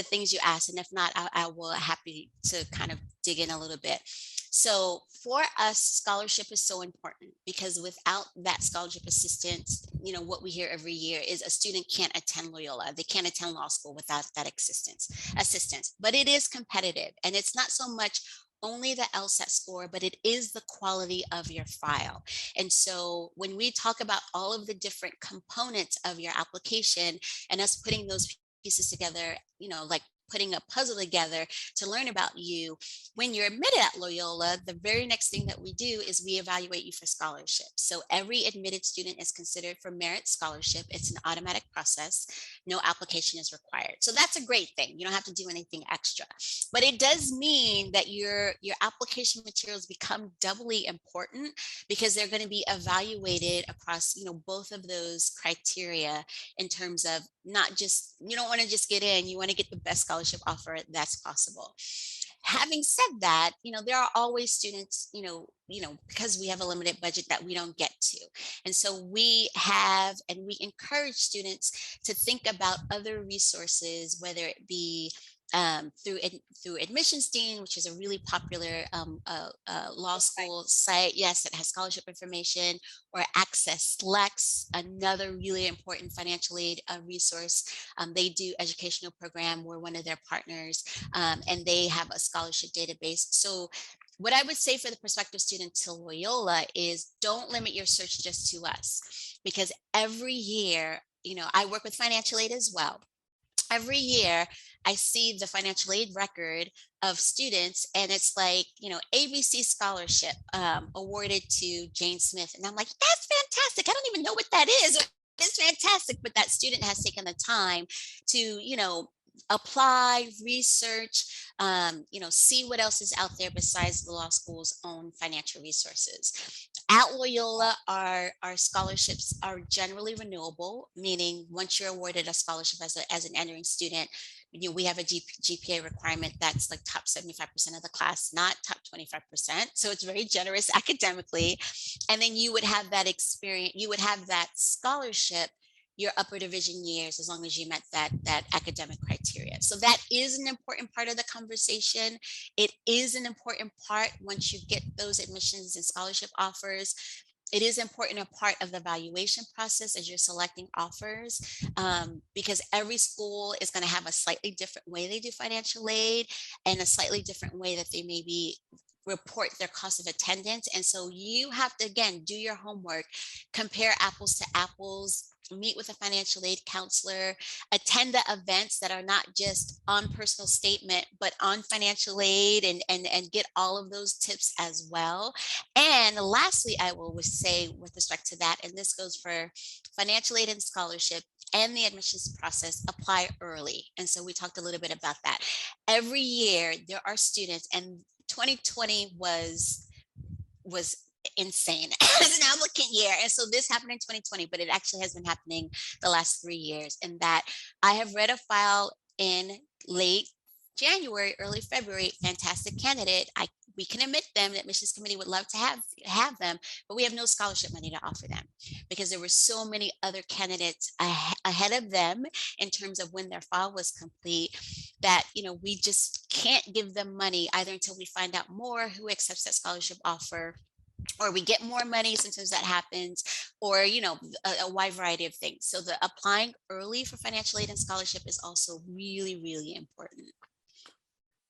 things you asked. And if not, I will happy to kind of dig in a little bit. So for us, scholarship is so important, because without that scholarship assistance, what we hear every year is a student can't attend Loyola. They can't attend law school without that assistance. But it is competitive, and it's not so much only the LSAT score, but it is the quality of your file. And so when we talk about all of the different components of your application and us putting those pieces together, like putting a puzzle together to learn about you, when you're admitted at Loyola, the very next thing that we do is we evaluate you for scholarship. So every admitted student is considered for merit scholarship. It's an automatic process. No application is required. So that's a great thing. You don't have to do anything extra. But it does mean that your application materials become doubly important, because they're going to be evaluated across, both of those criteria, in terms of not just, you don't want to just get in, you want to get the best scholarship offer that's possible. Having said that, there are always students, because we have a limited budget, that we don't get to. And so we have, and we encourage students to think about other resources, whether it be through Admissions Dean, which is a really popular law school site, yes, that has scholarship information, or Access Lex, another really important financial aid resource. They do educational program. We're one of their partners, and they have a scholarship database. So what I would say for the prospective student to Loyola is, don't limit your search just to us, because every year, I work with financial aid as well. Every year I see the financial aid record of students, and it's like, ABC scholarship awarded to Jane Smith. And I'm like, that's fantastic. I don't even know what that is. It's fantastic. But that student has taken the time to, apply, research, see what else is out there besides the law school's own financial resources. At Loyola, our scholarships are generally renewable, meaning once you're awarded a scholarship as an entering student, we have a GPA requirement that's like top 75% of the class, not top 25%. So it's very generous academically. And then you would have that experience, you would have that scholarship your upper division years, as long as you met that academic criteria. So that is an important part of the conversation. It is an important part once you get those admissions and scholarship offers. It is important a part of the evaluation process as you're selecting offers, because every school is going to have a slightly different way they do financial aid, and a slightly different way that they maybe report their cost of attendance. And so you have to, again, do your homework, compare apples to apples, meet with a financial aid counselor, attend the events that are not just on personal statement, but on financial aid, and get all of those tips as well. And lastly, I will say with respect to that, and this goes for financial aid and scholarship and the admissions process, apply early. And so we talked a little bit about that. Every year there are students, and 2020 was insane as an applicant year. And so this happened in 2020, but it actually has been happening the last 3 years. And that I have read a file in late January, early February, fantastic candidate. We can admit them. The admissions committee would love to have them, but we have no scholarship money to offer them because there were so many other candidates ahead of them in terms of when their file was complete, that we just can't give them money either until we find out more who accepts that scholarship offer, or we get more money. Sometimes that happens, or a wide variety of things. So the applying early for financial aid and scholarship is also really, really important.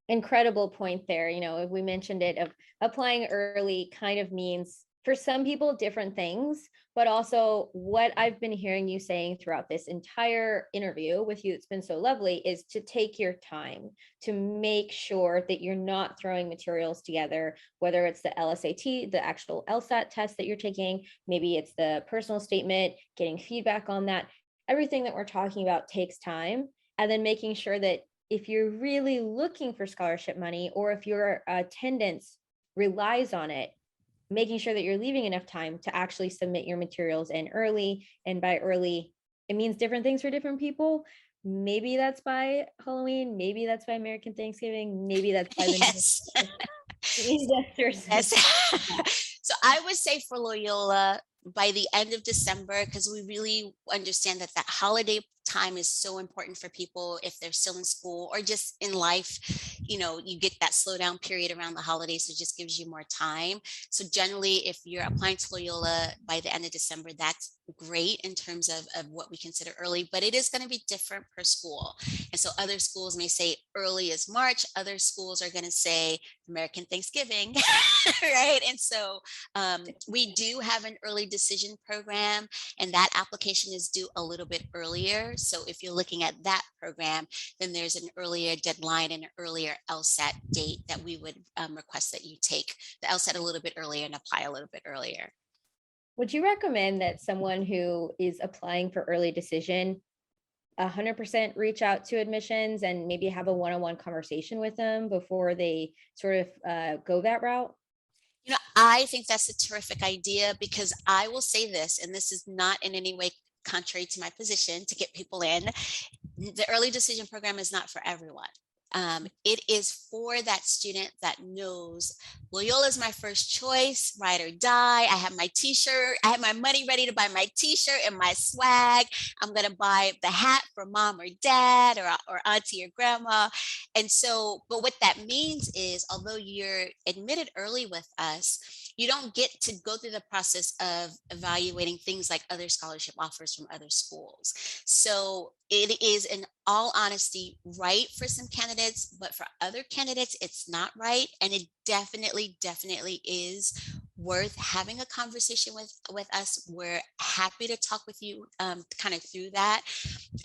Incredible point there. If we mentioned it, of applying early kind of means for some people different things, but also what I've been hearing you saying throughout this entire interview with you, it's been so lovely, is to take your time to make sure that you're not throwing materials together, whether it's the LSAT, the actual LSAT test that you're taking, maybe it's the personal statement, getting feedback on that. Everything that we're talking about takes time, and then making sure that if you're really looking for scholarship money, or if your attendance relies on it, making sure that you're leaving enough time to actually submit your materials in early. And by early, it means different things for different people. Maybe that's by Halloween, maybe that's by American Thanksgiving, maybe that's by the Yes. yes. So I would say for Loyola, by the end of December, because we really understand that holiday time is so important for people if they're still in school or just in life. You get that slowdown period around the holidays, so it just gives you more time. So generally, if you're applying to Loyola by the end of December, that's great in terms of what we consider early, but it is going to be different per school. And so other schools may say early as March, other schools are going to say American Thanksgiving, right? And so we do have an early decision program, and that application is due a little bit earlier. So if you're looking at that program, then there's an earlier deadline and an earlier LSAT date that we would request that you take the LSAT a little bit earlier and apply a little bit earlier. Would you recommend that someone who is applying for early decision 100% reach out to admissions and maybe have a one-on-one conversation with them before they sort of go that route? I think that's a terrific idea, because I will say this, and this is not in any way contrary to my position to get people in. The early decision program is not for everyone. It is for that student that knows Loyola is my first choice, ride or die. I have my t-shirt. I have my money ready to buy my t-shirt and my swag. I'm going to buy the hat for mom or dad or auntie or grandma. And so, but what that means is, although you're admitted early with us, you don't get to go through the process of evaluating things like other scholarship offers from other schools. So it is, in all honesty, right for some candidates, but for other candidates, it's not right. And it definitely is worth having a conversation with us. We're happy to talk with you kind of through that.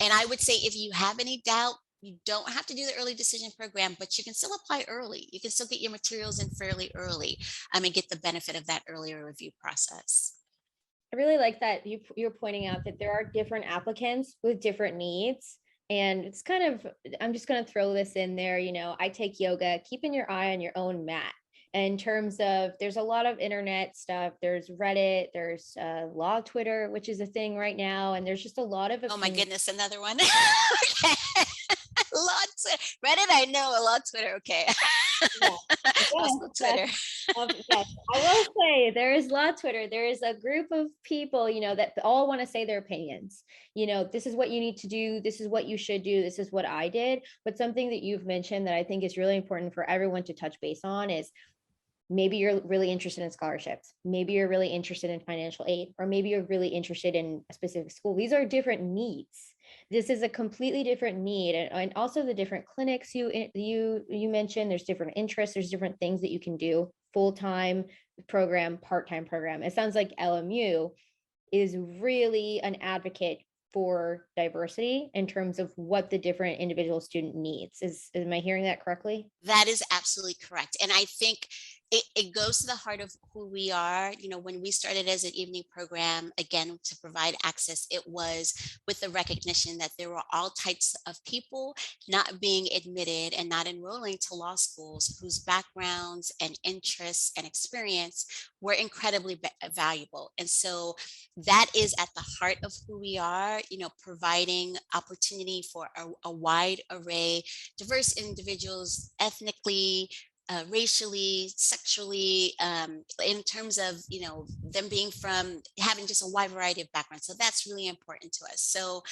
And I would say, if you have any doubt, you don't have to do the early decision program, but you can still apply early. You can still get your materials in fairly early and get the benefit of that earlier review process. I really like that you're pointing out that there are different applicants with different needs. And it's kind of, I'm just going to throw this in there. I take yoga, keeping your eye on your own mat. In terms of, there's a lot of internet stuff. There's Reddit, there's Law Twitter, which is a thing right now. And there's just a lot of Oh my goodness, another one. Okay. Reddit, I know. A lot Twitter, okay. Also Twitter. Yes, I will say there is Law Twitter. There is a group of people, that all want to say their opinions. This is what you need to do. This is what you should do. This is what I did. But something that you've mentioned that I think is really important for everyone to touch base on is, maybe you're really interested in scholarships. Maybe you're really interested in financial aid, or maybe you're really interested in a specific school. These are different needs. This is a completely different need. And also the different clinics you mentioned, there's different interests, there's different things that you can do, full-time program, part-time program. It sounds like LMU is really an advocate for diversity in terms of what the different individual student needs. Am I hearing that correctly? That is absolutely correct. And I think it goes to the heart of who we are. You know, when we started as an evening program, again, to provide access, it was with the recognition that there were all types of people not being admitted and not enrolling to law schools whose backgrounds and interests and experience were incredibly valuable. And so that is at the heart of who we are, you know, providing opportunity for a wide array, diverse individuals, ethnically, racially, sexually, in terms of, you know, them being from having just a wide variety of backgrounds. So that's really important to us. So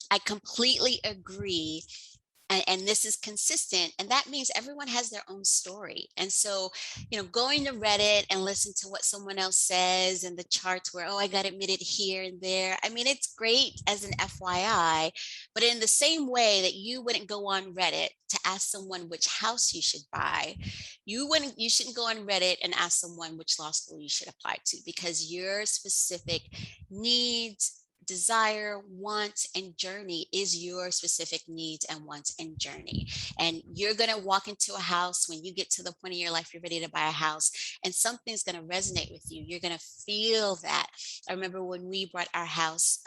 I completely agree. And this is consistent, and that means everyone has their own story. And so, you know, going to Reddit and listen to what someone else says and the charts where, oh, I got admitted here and there, I mean, it's great as an FYI, but in the same way that you wouldn't go on Reddit to ask someone which house you should buy, you shouldn't go on Reddit and ask someone which law school you should apply to, because your specific needs, desire, wants, and journey is your specific needs and wants and journey. And you're going to walk into a house when you get to the point in your life you're ready to buy a house, and something's going to resonate with you. You're going to feel that. I remember when we bought our house,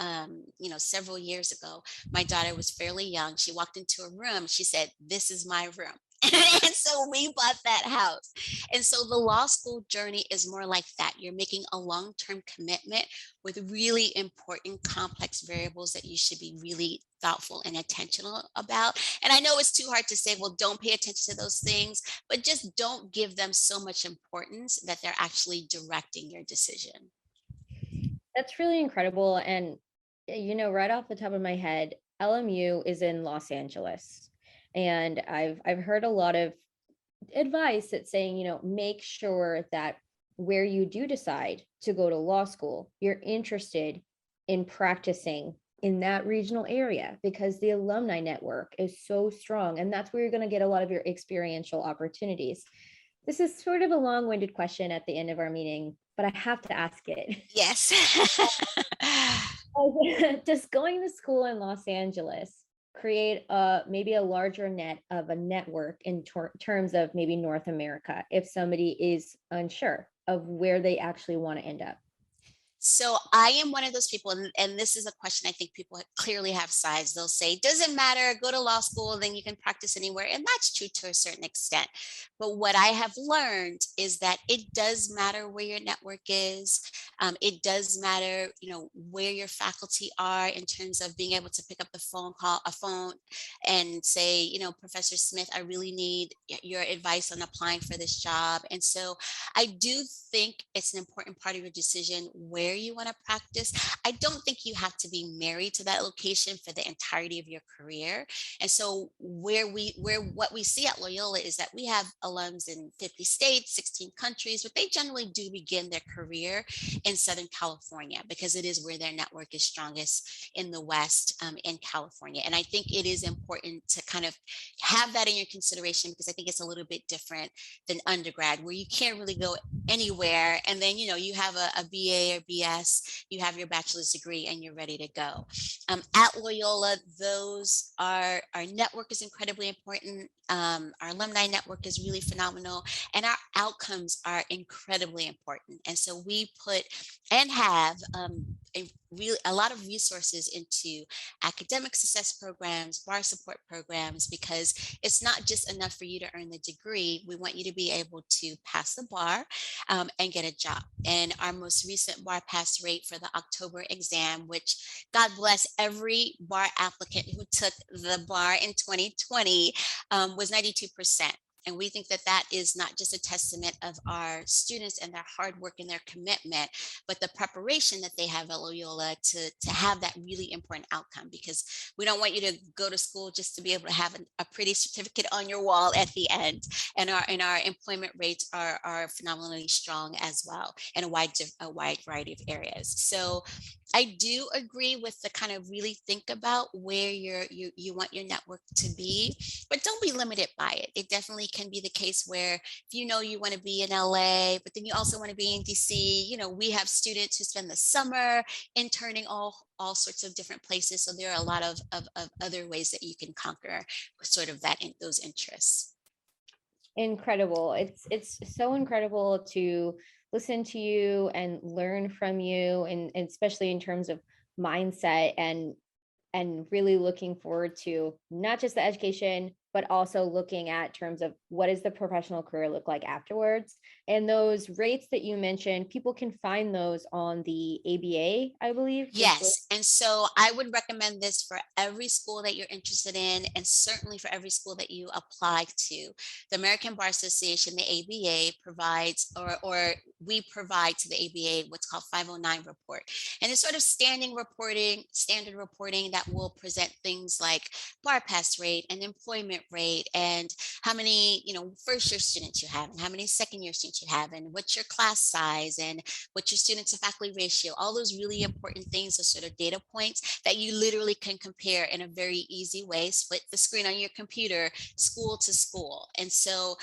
you know, several years ago, my daughter was fairly young. She walked into a room. She said, "This is my room." And so we bought that house. And so the law school journey is more like that. You're making a long-term commitment with really important, complex variables that you should be really thoughtful and intentional about. And I know it's too hard to say, well, don't pay attention to those things, but just don't give them so much importance that they're actually directing your decision. That's really incredible. And, you know, right off the top of my head, LMU is in Los Angeles. And I've heard a lot of advice that's saying, you know, make sure that where you do decide to go to law school, you're interested in practicing in that regional area, because the alumni network is so strong. And that's where you're going to get a lot of your experiential opportunities. This is sort of a long-winded question at the end of our meeting, but I have to ask it. Yes. Does going to school in Los Angeles create maybe a larger net of a network in terms of maybe North America if somebody is unsure of where they actually want to end up? So I am one of those people, and this is a question I think people clearly have sides. They'll say, doesn't matter, go to law school, then you can practice anywhere. And that's true to a certain extent. But what I have learned is that it does matter where your network is. It does matter, you know, where your faculty are in terms of being able to pick up a phone and say, you know, Professor Smith, I really need your advice on applying for this job. And so I do think it's an important part of your decision where you want to practice. I don't think you have to be married to that location for the entirety of your career. And so what we see at Loyola is that we have alums in 50 states, 16 countries, but they generally do begin their career in Southern California because it is where their network is strongest in the West, in California. And I think it is important to kind of have that in your consideration, because I think it's a little bit different than undergrad, where you can't really go anywhere. And then, you know, you have a BA or BS, you have your bachelor's degree, and you're ready to go. At Loyola, our network is incredibly important. Our alumni network is really phenomenal, and our outcomes are incredibly important. And so we put and have a lot of resources into academic success programs, bar support programs, because it's not just enough for you to earn the degree. We want you to be able to pass the bar and get a job. And our most recent bar pass rate for the October exam, which God bless every bar applicant who took the bar in 2020, was 92%. And we think that that is not just a testament of our students and their hard work and their commitment, but the preparation that they have at Loyola to have that really important outcome, because we don't want you to go to school just to be able to have a pretty certificate on your wall at the end. And our employment rates are phenomenally strong as well in a wide variety of areas. So I do agree with the kind of really think about where you want your network to be, but don't be limited by it. It definitely can be the case where if you know you want to be in LA, but then you also want to be in DC, we have students who spend the summer interning all sorts of different places. So there are a lot of other ways that you can conquer sort of those interests. Incredible. It's so incredible to listen to you and learn from you, and especially in terms of mindset, and really looking forward to not just the education, but also looking at terms of what does the professional career look like afterwards. And those rates that you mentioned, people can find those on the ABA, I believe. Yes. And so I would recommend this for every school that you're interested in, and certainly for every school that you apply to. The American Bar Association, the ABA, provides, or we provide to the ABA what's called 509 report. And it's sort of standard reporting that will present things like bar pass rate and employment rate, and how many, first year students you have, and how many second year students you have, and what's your class size, and what's your student to faculty ratio. All those really important things are sort of data points that you literally can compare in a very easy way. Split the screen on your computer, school to school. And so,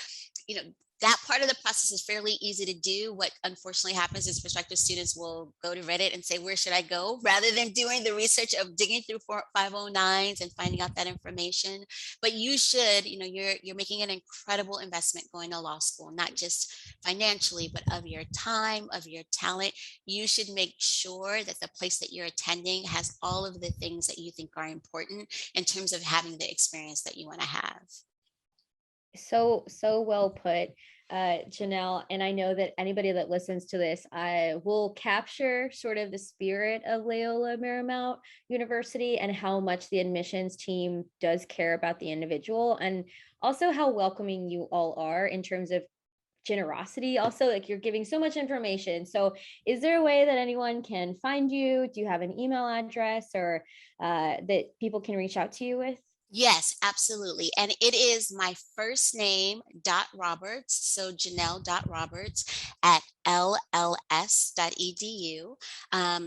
that part of the process is fairly easy to do. What unfortunately happens is prospective students will go to Reddit and say, where should I go? Rather than doing the research of digging through 509s and finding out that information. But you should, you're making an incredible investment going to law school, not just financially, but of your time, of your talent. You should make sure that the place that you're attending has all of the things that you think are important in terms of having the experience that you want to have. So well put, Janelle. And I know that anybody that listens to this, I will capture sort of the spirit of Loyola Marymount University and how much the admissions team does care about the individual, and also how welcoming you all are in terms of generosity. Also, like, you're giving so much information. So is there a way that anyone can find you? Do you have an email address, or that people can reach out to you with? Yes, absolutely. And it is my first name .Roberts. So Janelle.Roberts at lls.edu.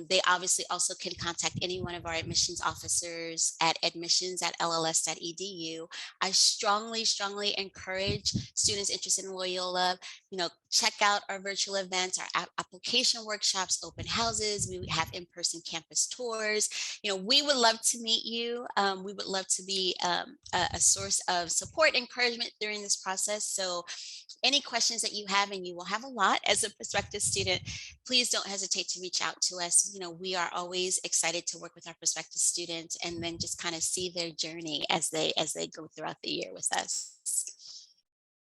They obviously also can contact any one of our admissions officers at admissions@lls.edu. I strongly encourage students interested in Loyola, check out our virtual events, our application workshops, open houses. We have in-person campus tours. We would love to meet you. We would love to be a source of support, encouragement during this process. So any questions that you have, and you will have a lot as a prospective student, please don't hesitate to reach out to us. We are always excited to work with our prospective students, and then just kind of see their journey as they go throughout the year with us.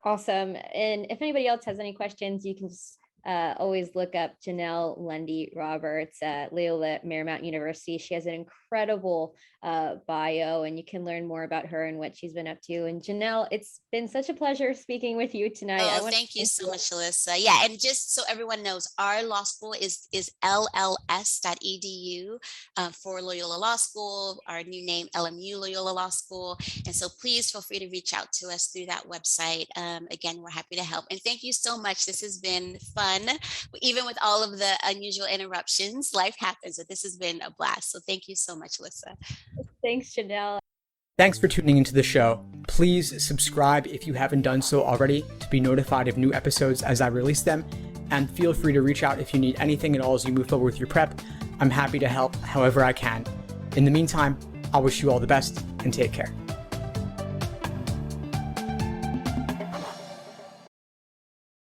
Awesome. And if anybody else has any questions, you can just always look up Janelle Lundy Roberts at Loyola Marymount University. She has an incredible bio, and you can learn more about her and what she's been up to. And Janelle, it's been such a pleasure speaking with you tonight. Oh, thank you so much, Alyssa. Yeah, and just so everyone knows, our law school is lls.edu for Loyola Law School, our new name, LMU Loyola Law School. And so please feel free to reach out to us through that website. Again, we're happy to help. And thank you so much. This has been fun. Even with all of the unusual interruptions, life happens, but this has been a blast. So thank you so much, Alyssa. Thanks, Janelle. Thanks for tuning into the show. Please subscribe if you haven't done so already to be notified of new episodes as I release them. And feel free to reach out if you need anything at all as you move forward with your prep. I'm happy to help however I can. In the meantime, I wish you all the best and take care.